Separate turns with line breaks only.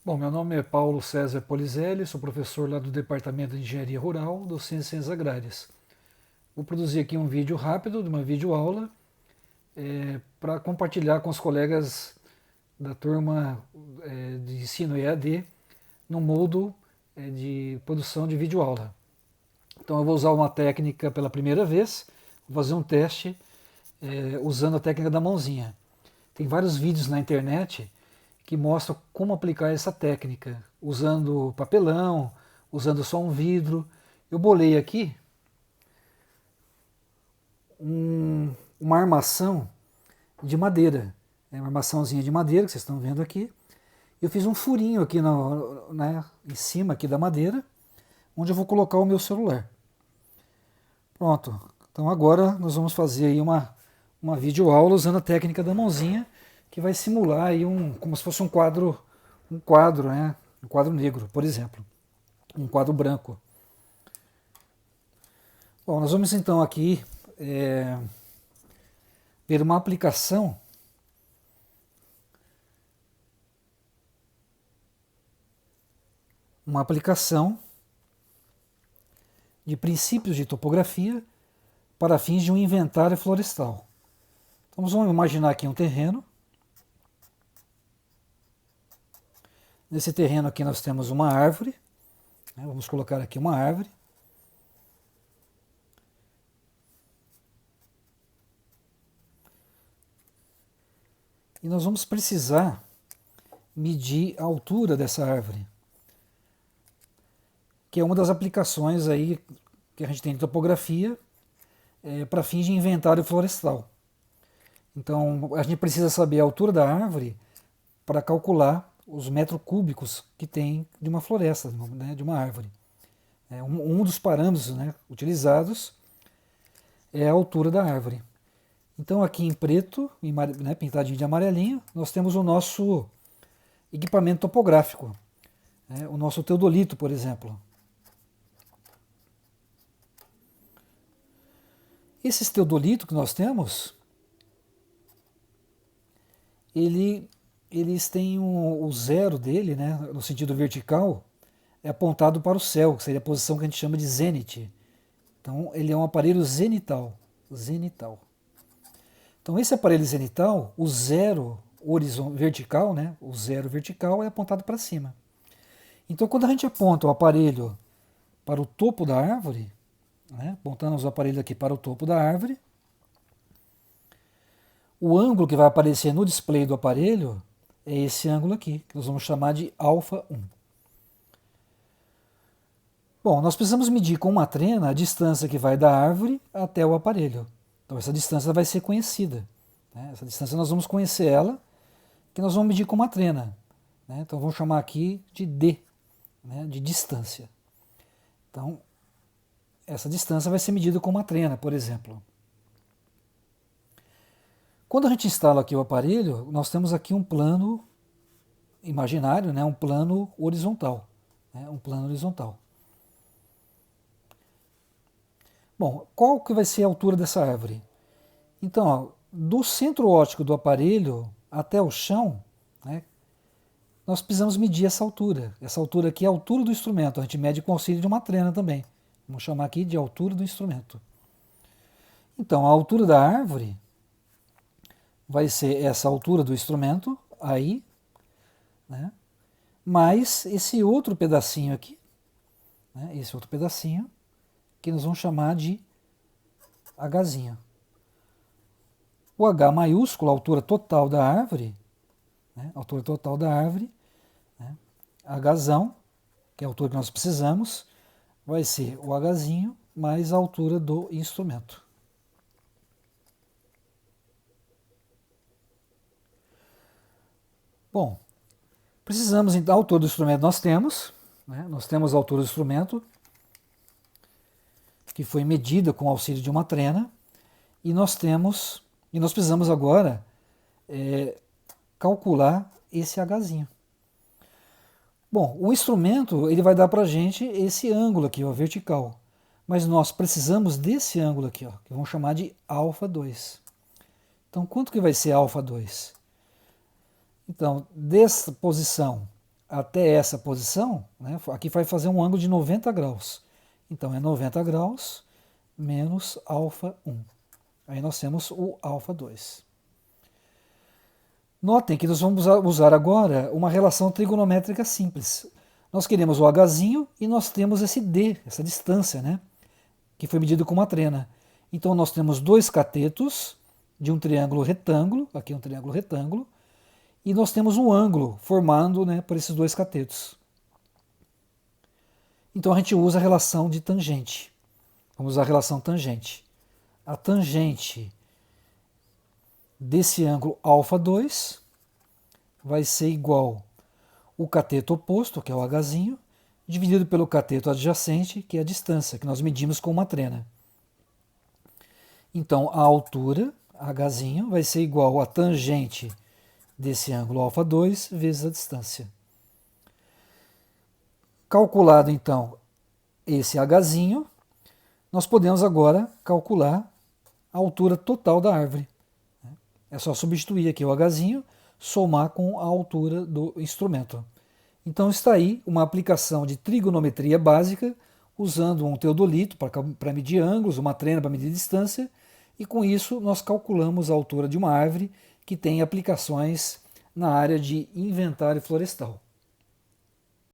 Bom, meu nome é Paulo César Polizelli, sou professor lá do Departamento de Engenharia Rural, Docência e Ciências Agrárias. Vou produzir aqui um vídeo rápido, de uma videoaula, para compartilhar com os colegas da turma de ensino EAD no modo de produção de videoaula. Então eu vou usar uma técnica pela primeira vez, vou fazer um teste usando a técnica da mãozinha. Tem vários vídeos na internet que mostram como aplicar essa técnica, usando papelão, usando só um vidro. Eu bolei aqui uma armação de madeira, uma armaçãozinha de madeira que vocês estão vendo aqui. Eu fiz um furinho aqui em cima aqui da madeira, onde eu vou colocar o meu celular. Pronto. Então agora nós vamos fazer aí uma videoaula usando a técnica da mãozinha, que vai simular aí como se fosse um quadro, né? Um quadro negro, por exemplo, um quadro branco. Bom, nós vamos então aqui ver uma aplicação de princípios de topografia para fins de um inventário florestal. Então vamos imaginar aqui um terreno. Nesse terreno aqui nós temos uma árvore, né? Vamos colocar aqui uma árvore. E nós vamos precisar medir a altura dessa árvore, que é uma das aplicações aí que a gente tem de topografia para fins de inventário florestal. Então a gente precisa saber a altura da árvore para calcular os metros cúbicos que tem de uma floresta, né, de uma árvore. Um dos parâmetros, né, utilizados é a altura da árvore. Então aqui em preto, né, pintadinho de amarelinho, nós temos o nosso equipamento topográfico, né, o nosso teodolito, por exemplo. Esses teodolitos que nós temos, eles têm o zero dele, né, no sentido vertical, é apontado para o céu, que seria a posição que a gente chama de zênite. Então ele é um aparelho zenital. Zenital. Então esse aparelho zenital, o zero vertical, né, o zero vertical é apontado para cima. Então quando a gente aponta o aparelho para o topo da árvore, né, apontando os aparelhos aqui para o topo da árvore, o ângulo que vai aparecer no display do aparelho é esse ângulo aqui, que nós vamos chamar de alfa 1. Bom, nós precisamos medir com uma trena a distância que vai da árvore até o aparelho. Então essa distância vai ser conhecida, né? Essa distância nós vamos conhecer ela, que nós vamos medir com uma trena, né? Então vamos chamar aqui de D, né, de distância. Então essa distância vai ser medida com uma trena, por exemplo. Quando a gente instala aqui o aparelho, nós temos aqui um plano imaginário, né, um plano horizontal. Né, um plano horizontal. Bom, qual que vai ser a altura dessa árvore? Então, ó, do centro óptico do aparelho até o chão, né, nós precisamos medir essa altura. Essa altura aqui é a altura do instrumento. A gente mede com auxílio de uma trena também. Vamos chamar aqui de altura do instrumento. Então, a altura da árvore vai ser essa altura do instrumento, aí, né, mais esse outro pedacinho aqui, né, esse outro pedacinho, que nós vamos chamar de Hzinho. O H maiúsculo, a altura total da árvore, né, altura total da árvore, né, Hzão, que é a altura que nós precisamos, vai ser o Hzinho mais a altura do instrumento. Bom, precisamos então, a altura do instrumento nós temos, né, nós temos a altura do instrumento, que foi medida com o auxílio de uma trena, e nós precisamos agora calcular esse Hzinho. Bom, o instrumento ele vai dar para a gente esse ângulo aqui, ó, vertical, mas nós precisamos desse ângulo aqui, ó, que vamos chamar de alfa 2. Então, quanto que vai ser alfa 2? Então, dessa posição até essa posição, né, aqui vai fazer um ângulo de 90 graus. Então é 90 graus menos α1. Aí nós temos o α2. Notem que nós vamos usar agora uma relação trigonométrica simples. Nós queremos o Hzinho e nós temos esse D, essa distância, né, que foi medido com uma trena. Então nós temos dois catetos de um triângulo retângulo, aqui é um triângulo retângulo, e nós temos um ângulo formado, né, por esses dois catetos. Então a gente usa a relação de tangente. Vamos usar a relação tangente. A tangente desse ângulo α2 vai ser igual o cateto oposto, que é o Hzinho, dividido pelo cateto adjacente, que é a distância, que nós medimos com uma trena. Então a altura, Hzinho, vai ser igual a tangente desse ângulo α2 vezes a distância. Calculado então esse Hzinho, nós podemos agora calcular a altura total da árvore. É só substituir aqui o Hzinho, somar com a altura do instrumento. Então está aí uma aplicação de trigonometria básica, usando um teodolito para medir ângulos, uma trena para medir distância, e com isso nós calculamos a altura de uma árvore que tem aplicações na área de inventário florestal.